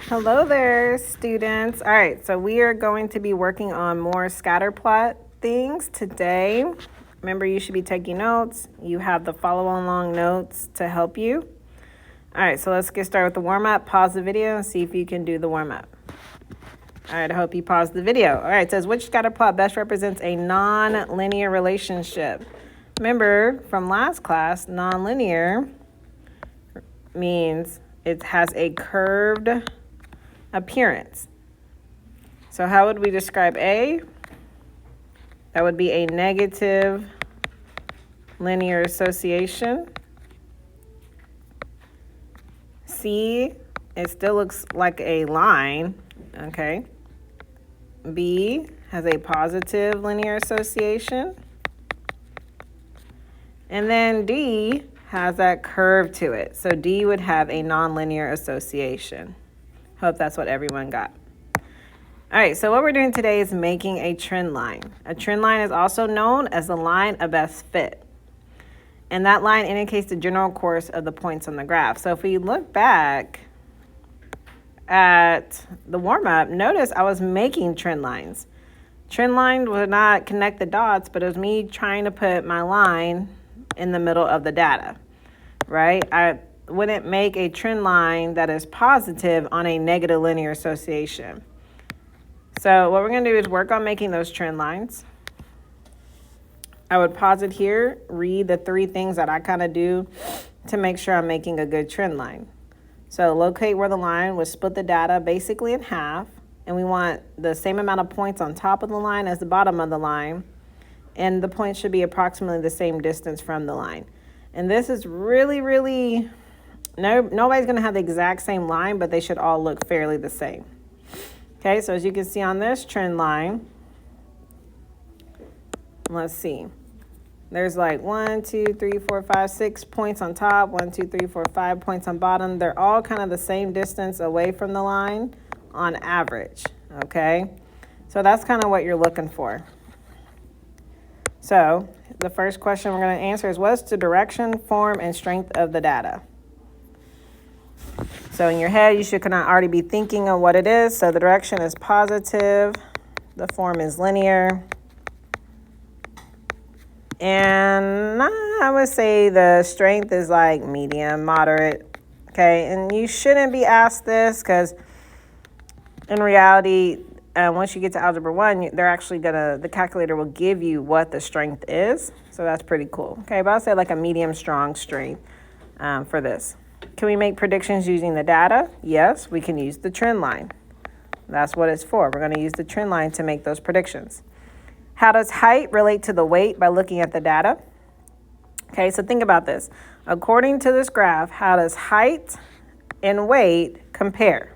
Hello there, students. All right, so we are going to be working on more scatter plot things today. Remember, you should be taking notes. You have the follow along notes to help you. All right, so let's get started with the warm up. Pause the video and see if you can do the warm up. All right, I hope you paused the video. All right, it says, which scatter plot best represents a non-linear relationship? Remember from last class, non-linear means it has a curved appearance. So how would we describe A? That would be a negative linear association. C, it still looks like a line, okay? B has a positive linear association. And then D has that curve to it. So D would have a nonlinear association. Hope that's what everyone got. All right, so what we're doing today is making a trend line. A trend line is also known as the line of best fit. And that line indicates the general course of the points on the graph. So if we look back at the warm-up, notice I was making trend lines. Trend line would not connect the dots, but it was me trying to put my line in the middle of the data, right? I wouldn't make a trend line that is positive on a negative linear association. So what we're going to do is work on making those trend lines. I would pause it here, read the 3 things that I kind of do to make sure I'm making a good trend line. So locate where the line would split the data basically in half, and we want the same amount of points on top of the line as the bottom of the line, and the points should be approximately the same distance from the line. And this is really, nobody's going to have the exact same line, but they should all look fairly the same. Okay, so as you can see on this trend line, let's see. There's like 1, 2, 3, 4, 5, 6 points on top, 1, 2, 3, 4, 5 points on bottom. They're all kind of the same distance away from the line on average, okay? So that's kind of what you're looking for. So the first question we're going to answer is, what's the direction, form, and strength of the data? So in your head, you should kind of already be thinking of what it is. So the direction is positive, the form is linear, and I would say the strength is like medium, moderate, okay? And you shouldn't be asked this because in reality, once you get to Algebra 1, they're actually the calculator will give you what the strength is. So that's pretty cool, okay? But I'll say like a medium strong strength for this. Can we make predictions using the data? Yes, we can use the trend line. That's what it's for. We're going to use the trend line to make those predictions. How does height relate to the weight by looking at the data? Okay, so think about this. According to this graph, how does height and weight compare?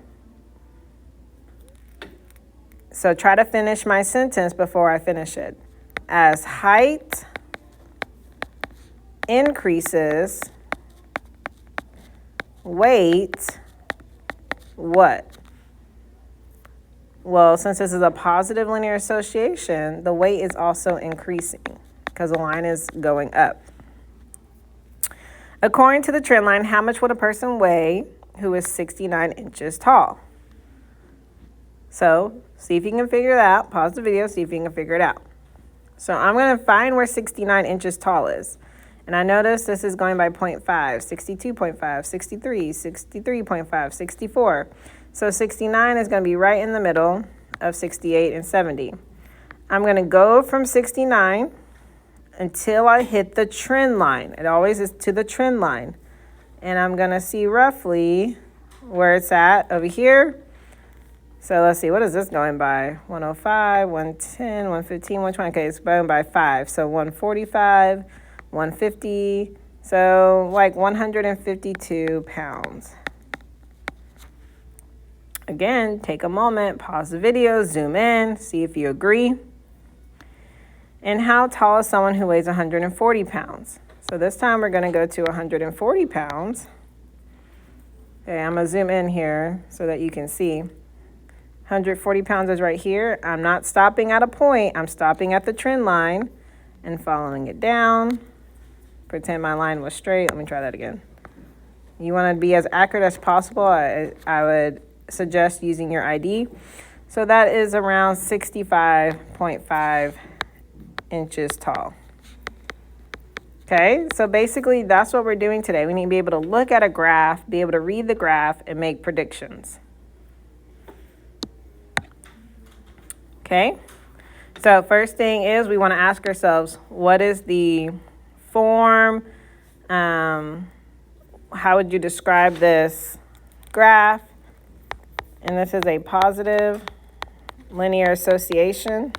So try to finish my sentence before I finish it. As height increases, weight, what? Well, since this is a positive linear association, the weight is also increasing because the line is going up. According to the trend line, how much would a person weigh who is 69 inches tall? So see if you can figure it out. Pause the video, see if you can figure it out. So I'm going to find where 69 inches tall is. And I notice this is going by 0.5, 62.5, 63, 63.5, 64. So 69 is going to be right in the middle of 68 and 70. I'm going to go from 69 until I hit the trend line. It always is to the trend line. And I'm going to see roughly where it's at over here. So let's see, what is this going by? 105, 110, 115, 120. Okay, it's going by 5. So 145. 150, so like 152 pounds. Again, take a moment, pause the video, zoom in, see if you agree. And how tall is someone who weighs 140 pounds? So this time we're going to go to 140 pounds. Okay, I'm going to zoom in here so that you can see. 140 pounds is right here. I'm not stopping at a point. I'm stopping at the trend line and following it down. Pretend my line was straight. Let me try that again. You want to be as accurate as possible. I would suggest using your ID. So that is around 65.5 inches tall. Okay, so basically that's what we're doing today. We need to be able to look at a graph, be able to read the graph, and make predictions. Okay, so first thing is we want to ask ourselves, what is the form? How would you describe this graph? And this is a positive linear association.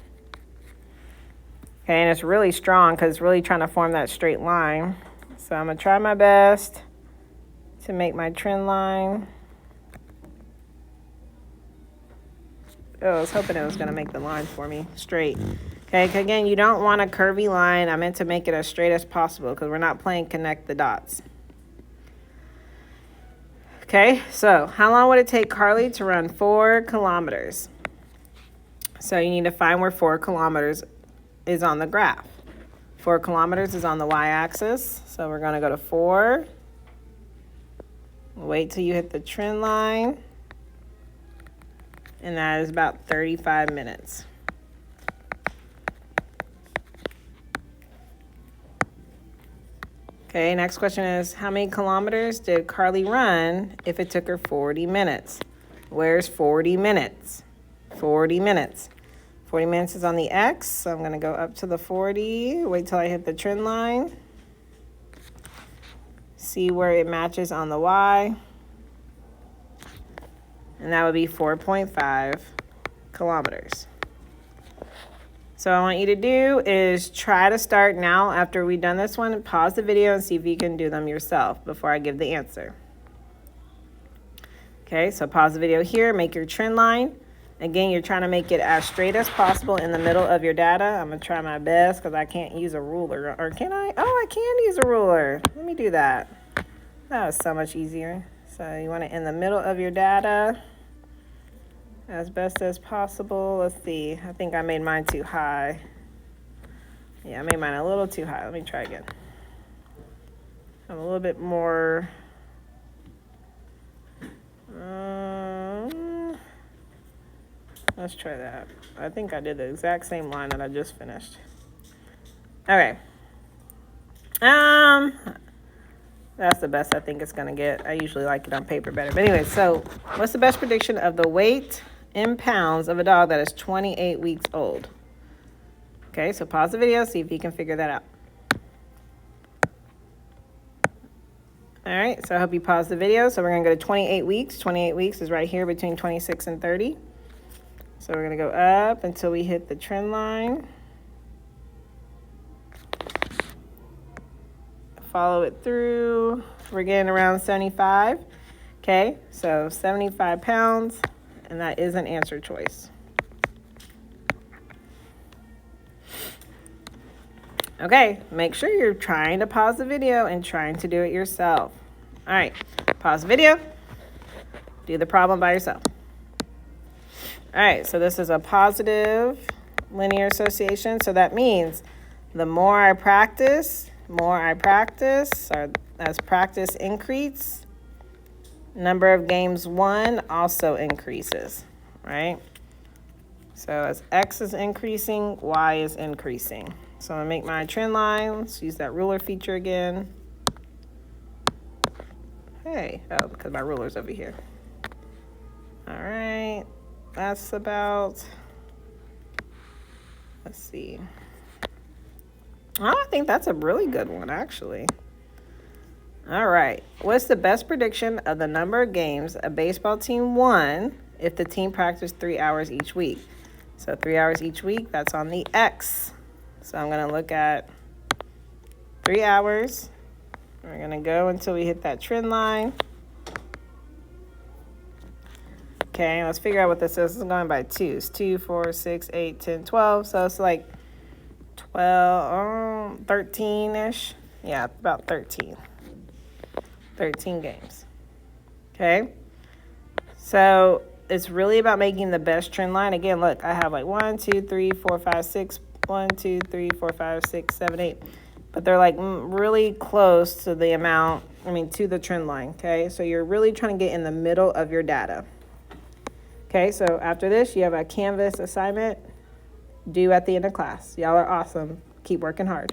Okay, and it's really strong because it's really trying to form that straight line. So I'm going to try my best to make my trend line. Oh, I was hoping it was going to make the line for me straight. Okay, again, you don't want a curvy line. I meant to make it as straight as possible because we're not playing connect the dots. Okay, so how long would it take Carly to run 4 kilometers? So you need to find where 4 kilometers is on the graph. 4 kilometers is on the y-axis. So we're going to go to 4. Wait till you hit the trend line. And that is about 35 minutes. Okay, next question is, how many kilometers did Carly run if it took her 40 minutes? Where's 40 minutes? 40 minutes. 40 minutes is on the X, so I'm going to go up to the 40. Wait till I hit the trend line. See where it matches on the Y. And that would be 4.5 kilometers. So what I want you to do is try to start now after we've done this one. Pause the video and see if you can do them yourself before I give the answer. Okay, so pause the video here. Make your trend line. Again, you're trying to make it as straight as possible in the middle of your data. I'm going to try my best because I can't use a ruler. Or can I? Oh, I can use a ruler. Let me do that. That was so much easier. So you want it in the middle of your data as best as possible. Let's see. I think I made mine too high. Yeah, I made mine a little too high. Let me try again. I'm a little bit more... let's try that. I think I did the exact same line that I just finished. Okay. That's the best I think it's going to get. I usually like it on paper better. But anyway, so what's the best prediction of the weight in pounds of a dog that is 28 weeks old? Okay, so pause the video, see if you can figure that out. All right, so I hope you paused the video. So we're going to go to 28 weeks. 28 weeks is right here between 26 and 30. So we're going to go up until we hit the trend line. Follow it through. We're getting around 75. Okay, so 75 pounds, and that is an answer choice. Okay, make sure you're trying to pause the video and trying to do it yourself. All right, pause the video. Do the problem by yourself. All right, so this is a positive linear association. So that means the more I practice, or as practice increases, number of games won also increases, right? So as X is increasing, Y is increasing. So I'm going to make my trend line. Let's use that ruler feature again. Hey, oh, because my ruler's over here. All right, that's about, let's see. Oh, I think that's a really good one, actually. All right. What's the best prediction of the number of games a baseball team won if the team practiced 3 hours each week? So 3 hours each week, that's on the X. So I'm going to look at 3 hours. We're going to go until we hit that trend line. Okay, let's figure out what this is. This is going by twos. 2, 4, 6, 8, 10, 12. So it's like 12, 13-ish. Yeah, about 13. 13 games. Okay? So it's really about making the best trend line. Again, look, I have like 1, 2, 3, 4, 5, 6. 1, 2, 3, 4, 5, 6, 7, 8. But they're like really close to the amount, to the trend line. Okay? So you're really trying to get in the middle of your data. Okay, so after this, you have a Canvas assignment due at the end of class. Y'all are awesome. Keep working hard.